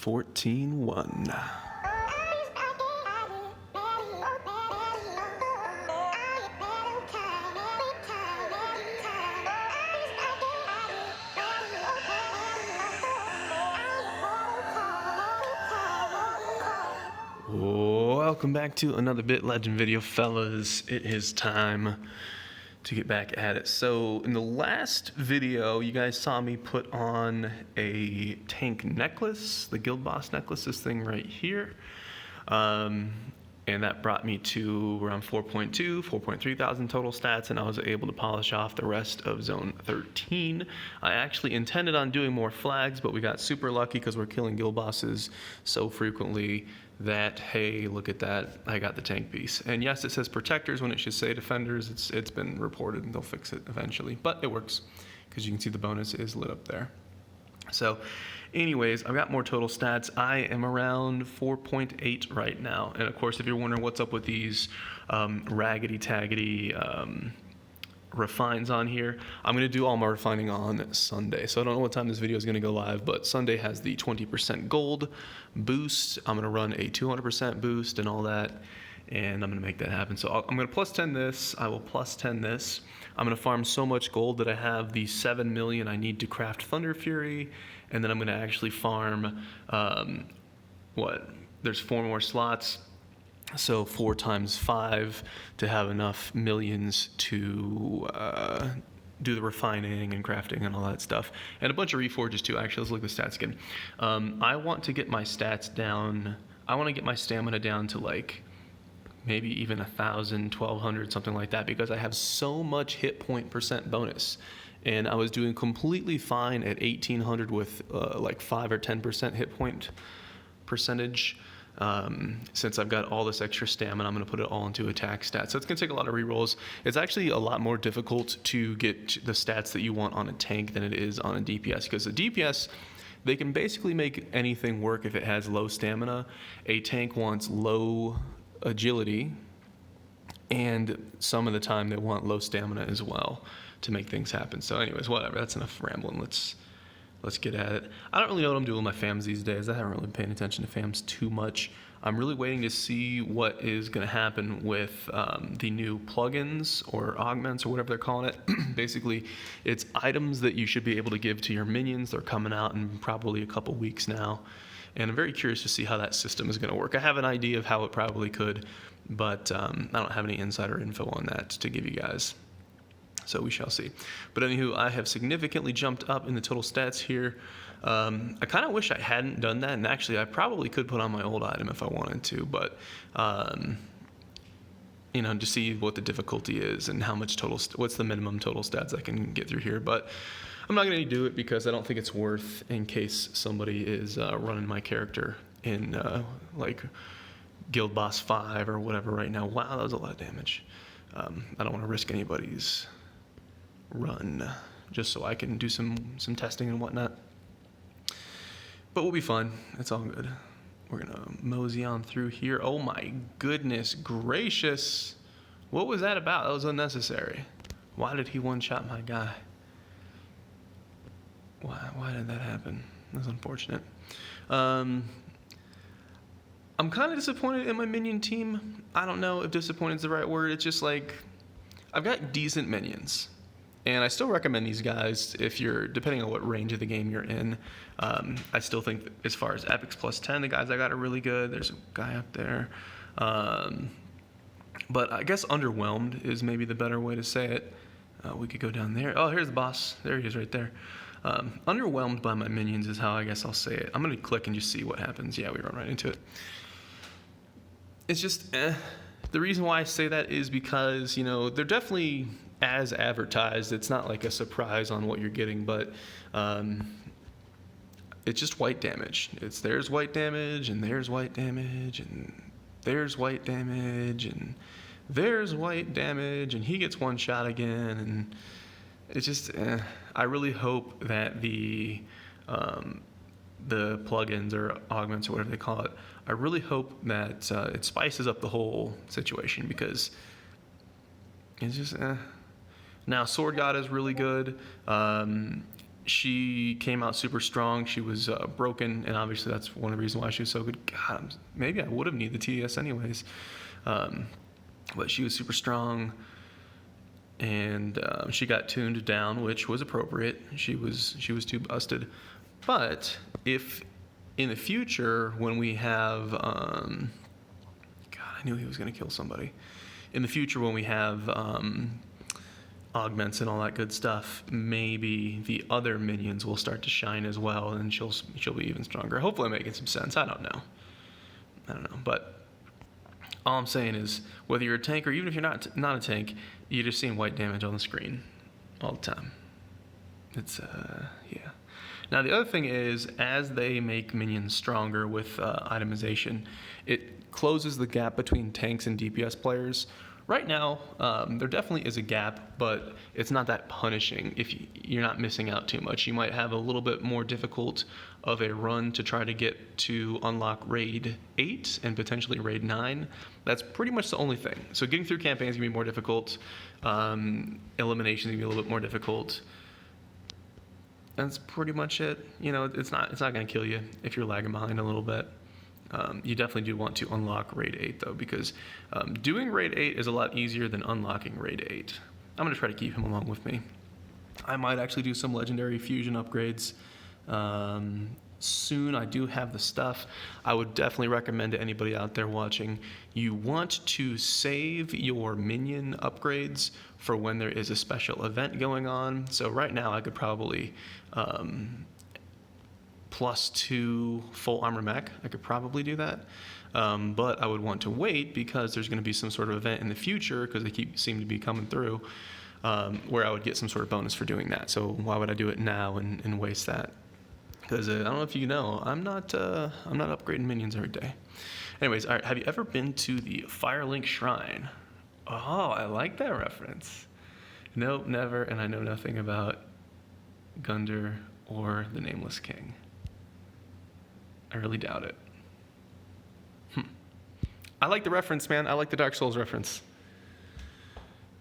14-1. Welcome back to another Bit Legend video, fellas. It is time to get back at it. So in the last video, you guys saw me put on a tank necklace, the guild boss necklace, this thing right here. And that brought me to around 4.3 thousand total stats, and I was able to polish off the rest of zone 13. I actually intended on doing more flags, but we got super lucky because we're killing guild bosses so frequently that, hey, look at that, I got the tank piece. And yes, it says protectors when it should say defenders. It's been reported and they'll fix it eventually, but it works because you can see the bonus is lit up there. So anyways, I've got more total stats. I am around 4.8 right now. And of course, if you're wondering what's up with these raggedy taggedy refines on here, I'm going to do all my refining on Sunday. So I don't know what time this video is going to go live, but Sunday has the 20% gold boost. I'm going to run a 200% boost and all that, and I'm going to make that happen. So I'm going to plus 10 this. I will plus 10 this. I'm going to farm so much gold that I have the 7 million I need to craft Thunder Fury, and then I'm going to actually farm, there's 4 more slots. So 4 times 5 to have enough millions to do the refining and crafting and all that stuff. And a bunch of reforges too, actually. Let's look at the stats again. I want to get my stats down. I want to get my stamina down to like maybe even 1,000, 1,200, something like that, because I have so much hit point percent bonus. And I was doing completely fine at 1,800 with like 5 or 10% hit point percentage. Since I've got all this extra stamina, I'm going to put it all into attack stats. So it's going to take a lot of rerolls. It's actually a lot more difficult to get the stats that you want on a tank than it is on a DPS, because a DPS, they can basically make anything work if it has low stamina. A tank wants low agility, and some of the time they want low stamina as well to make things happen. So anyways, whatever, that's enough rambling. Let's get at it. I don't really know what I'm doing with my FAMs these days. I haven't really been paying attention to FAMs too much. I'm really waiting to see what is going to happen with the new plugins or augments or whatever they're calling it. Basically, it's items that you should be able to give to your minions. They're coming out in probably a couple weeks now. And I'm very curious to see how that system is going to work. I have an idea of how it probably could, but I don't have any insider info on that to give you guys. So we shall see. But anywho, I have significantly jumped up in the total stats here. I kind of wish I hadn't done that, and actually I probably could put on my old item if I wanted to, but you know, to see what the difficulty is and how much what's the minimum total stats I can get through here. But I'm not going to do it because I don't think it's worth, in case somebody is running my character in like Guild Boss 5 or whatever right now. Wow, that was a lot of damage. I don't want to risk anybody's run just so I can do some testing and whatnot, but we'll be fine. It's all good. We're gonna mosey on through here. Oh my goodness gracious, what was that about? That was unnecessary. Why did he one-shot my guy? Why did that happen? That's unfortunate. I'm kind of disappointed in my minion team. I don't know if disappointed is the right word. It's just like, I've got decent minions. And I still recommend these guys if you're, depending on what range of the game you're in. I still think that as far as epics plus 10, the guys I got are really good. There's a guy up there. But I guess underwhelmed is maybe the better way to say it. We could go down there. Oh, here's the boss. There he is right there. Underwhelmed by my minions is how I guess I'll say it. I'm going to click and just see what happens. Yeah, we run right into it. It's just, the reason why I say that is because, you know, they're definitely as advertised. It's not like a surprise on what you're getting, but it's just white damage. There's white damage, and there's white damage, and there's white damage, and there's white damage, and he gets one shot again, and it's just, I really hope that the plugins or augments or whatever they call it, I really hope that it spices up the whole situation, because it's just, Now, Sword God is really good. she came out super strong. She was broken, and obviously that's one of the reasons why she was so good. God, maybe I would have needed the TDS anyways. But she was super strong, and she got tuned down, which was appropriate. She was too busted. But if in the future, when we have, God, I knew he was going to kill somebody. In the future, when we have augments and all that good stuff, maybe the other minions will start to shine as well, and she'll be even stronger. Hopefully, I'm making some sense. I don't know, but all I'm saying is, whether you're a tank or even if you're not a tank, you're just seeing white damage on the screen all the time. It's yeah. Now the other thing is, as they make minions stronger with itemization, it closes the gap between tanks and DPS players. Right now, there definitely is a gap, but it's not that punishing if you're not missing out too much. You might have a little bit more difficult of a run to try to get to unlock Raid 8 and potentially Raid 9. That's pretty much the only thing. So getting through campaigns is going to be more difficult. Elimination is going to be a little bit more difficult. That's pretty much it. You know, it's not going to kill you if you're lagging behind a little bit. You definitely do want to unlock Raid 8, though, because doing Raid 8 is a lot easier than unlocking Raid 8. I'm going to try to keep him along with me. I might actually do some Legendary Fusion upgrades soon. I do have the stuff. I would definitely recommend to anybody out there watching, you want to save your minion upgrades for when there is a special event going on. So right now I could probably... +2 full armor mech. I could probably do that. But I would want to wait because there's going to be some sort of event in the future, because they seem to be coming through, where I would get some sort of bonus for doing that. So why would I do it now and waste that? Because I don't know if you know, I'm not upgrading minions every day. Anyways, all right, have you ever been to the Firelink Shrine? Oh, I like that reference. Nope, never, and I know nothing about Gunder or the Nameless King. I really doubt it. I like the reference, man. I like the Dark Souls reference.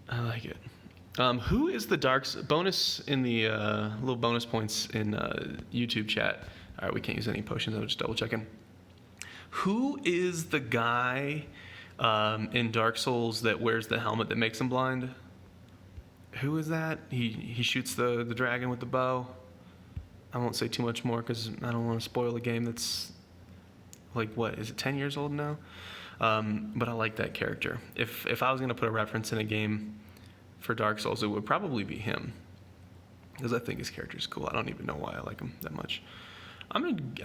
I like it. Who is the bonus in the little bonus points in YouTube chat? All right, we can't use any potions. I'm just double checking. Who is the guy in Dark Souls that wears the helmet that makes him blind? Who is that? He shoots the dragon with the bow. I won't say too much more because I don't want to spoil a game that's like, what, is it 10 years old now? But I like that character. If I was going to put a reference in a game for Dark Souls, it would probably be him, because I think his character is cool. I don't even know why I like him that much. I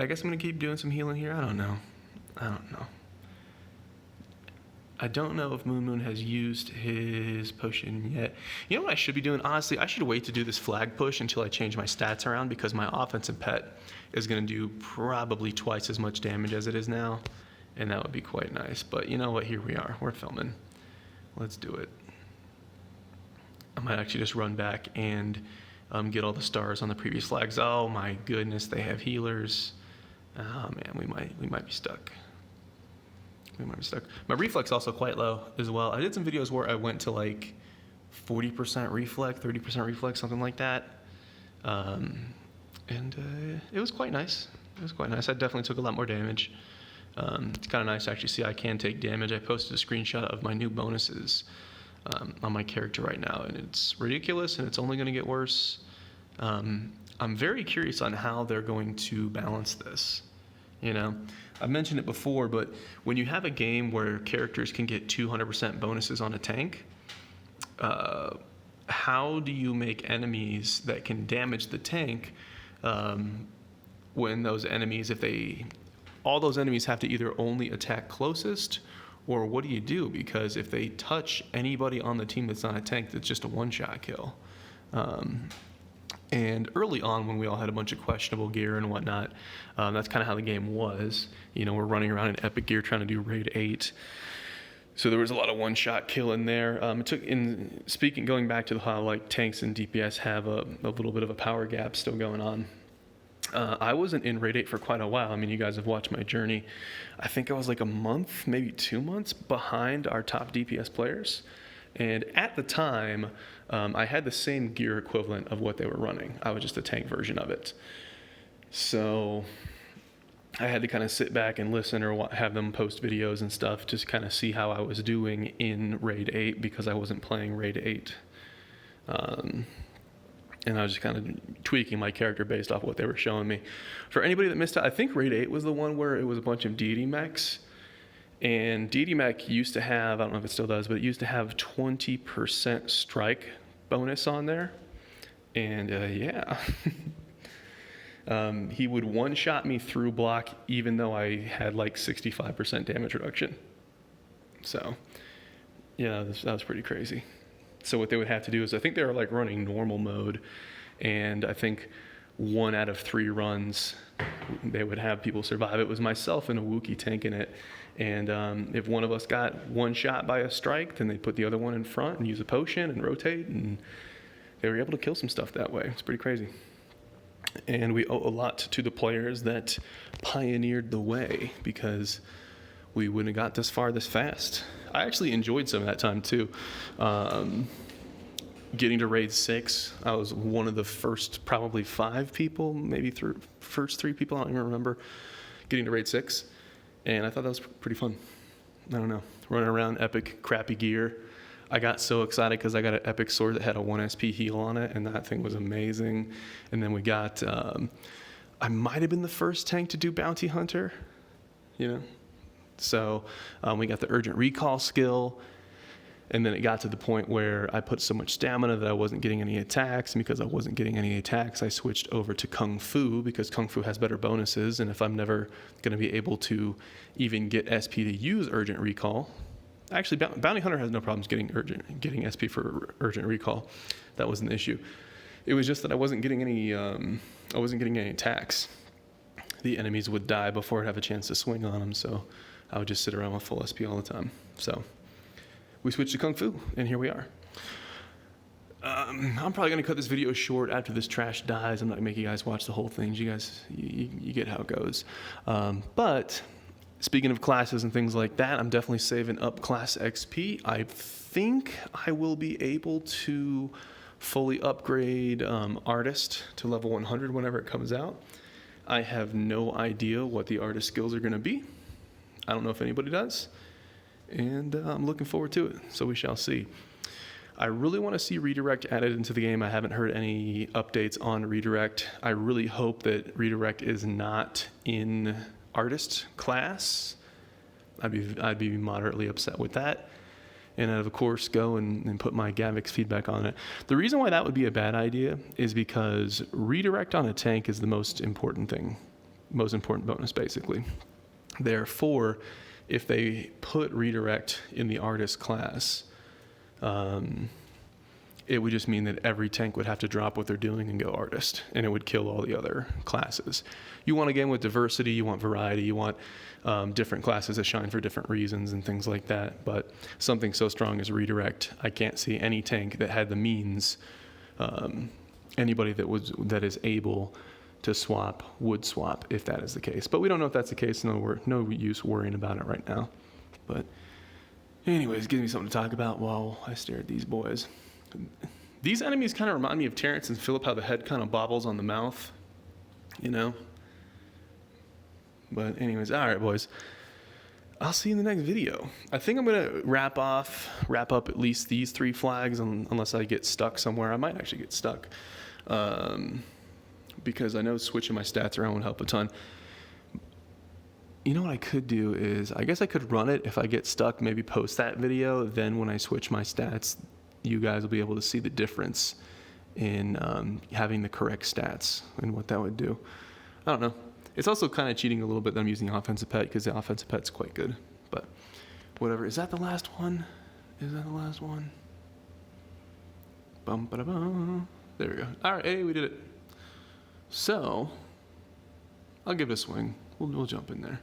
guess I'm going to keep doing some healing here. I don't know. I don't know if Moon has used his potion yet. You know what I should be doing? Honestly, I should wait to do this flag push until I change my stats around, because my offensive pet is going to do probably twice as much damage as it is now, and that would be quite nice. But you know what? Here we are. We're filming. Let's do it. I might actually just run back and get all the stars on the previous flags. Oh my goodness, they have healers. Oh man, we might be stuck. My reflex also quite low as well. I did some videos where I went to like 40% reflex, 30% reflex, something like that. And it was quite nice. I definitely took a lot more damage. It's kind of nice to actually see I can take damage. I posted a screenshot of my new bonuses on my character right now, and it's ridiculous, and it's only going to get worse. I'm very curious on how they're going to balance this. You know, I've mentioned it before, but when you have a game where characters can get 200% bonuses on a tank, how do you make enemies that can damage the tank when those enemies, all those enemies have to either only attack closest, or what do you do? Because if they touch anybody on the team that's not a tank, that's just a one-shot kill. And early on, when we all had a bunch of questionable gear and whatnot, that's kind of how the game was. You know, we're running around in epic gear trying to do Raid 8. So there was a lot of one-shot kill in there. Going back to how like tanks and DPS have a little bit of a power gap still going on. I wasn't in Raid 8 for quite a while. I mean, you guys have watched my journey. I think I was like a month, maybe 2 months behind our top DPS players. And at the time, I had the same gear equivalent of what they were running. I was just a tank version of it. So I had to kind of sit back and listen or have them post videos and stuff just kind of see how I was doing in Raid 8 because I wasn't playing Raid 8. And I was just kind of tweaking my character based off what they were showing me. For anybody that missed out, I think Raid 8 was the one where it was a bunch of deity mechs. And deity mech used to have, I don't know if it still does, but it used to have 20% strike bonus on there. And yeah. He would one-shot me through block even though I had like 65% damage reduction. So, yeah, that was pretty crazy. So what they would have to do is, I think they were like running normal mode, and I think 1 out of 3 runs, they would have people survive. It was myself and a Wookiee tanking it, and if one of us got one shot by a strike, then they'd put the other one in front and use a potion and rotate, and they were able to kill some stuff that way. It's pretty crazy. And we owe a lot to the players that pioneered the way, because we wouldn't have got this far this fast. I actually enjoyed some of that time too. Getting to Raid 6, I was one of the first probably 5 people, maybe first 3 people, I don't even remember, getting to Raid 6. And I thought that was pretty fun. I don't know, running around epic crappy gear. I got so excited because I got an epic sword that had a 1 SP heal on it, and that thing was amazing. And then we got, I might have been the first tank to do Bounty Hunter, you know? So we got the urgent recall skill, and then it got to the point where I put so much stamina that I wasn't getting any attacks, and because I wasn't getting any attacks, I switched over to Kung Fu, because Kung Fu has better bonuses, and if I'm never going to be able to even get SP to use urgent recall, actually Bounty Hunter has no problems getting SP for urgent recall. That wasn't the issue. It was just that I wasn't getting any attacks. The enemies would die before I'd have a chance to swing on them, so I would just sit around with full SP all the time. So we switched to Kung Fu, and here we are. I'm probably going to cut this video short after this trash dies. I'm not going to make you guys watch the whole thing. You guys, you get how it goes. But speaking of classes and things like that, I'm definitely saving up class XP. I think I will be able to fully upgrade Artist to level 100 whenever it comes out. I have no idea what the Artist skills are going to be. I don't know if anybody does, and I'm looking forward to it, so we shall see. I really want to see Redirect added into the game. I haven't heard any updates on Redirect. I really hope that Redirect is not in Artist class. I'd be moderately upset with that, and I'd of course go and put my Gavix feedback on it. The reason why that would be a bad idea is because Redirect on a tank is the most important thing, most important bonus basically. Therefore, if they put Redirect in the Artist class, it would just mean that every tank would have to drop what they're doing and go Artist, and it would kill all the other classes. You want a game with diversity, you want variety, you want different classes that shine for different reasons and things like that, but something so strong as Redirect, I can't see any tank that had the means, anybody that is able to swap would swap if that is the case. But we don't know if that's the case, no use worrying about it right now. But anyways, gives me something to talk about while I stare at these boys. These enemies kind of remind me of Terrence and Phillip, how the head kind of bobbles on the mouth, you know? But anyways, all right, boys. I'll see you in the next video. I think I'm going to wrap up at least these 3 flags, unless I get stuck somewhere. I might actually get stuck. Because I know switching my stats around would help a ton. You know what I could do is, I guess I could run it if I get stuck, maybe post that video. Then when I switch my stats, you guys will be able to see the difference in having the correct stats and what that would do. I don't know. It's also kind of cheating a little bit that I'm using the offensive pet, because the offensive pet's quite good. But whatever. Is that the last one? Is that the last one? Bum, ba-da-bum. There we go. All right, hey, we did it. So I'll give it a swing. We'll jump in there.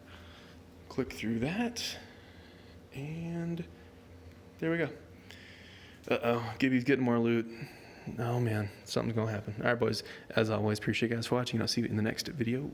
Click through that, and there we go. Uh-oh, Gibby's getting more loot. Oh man, something's gonna happen. All right, boys, as always, appreciate you guys for watching. I'll see you in the next video.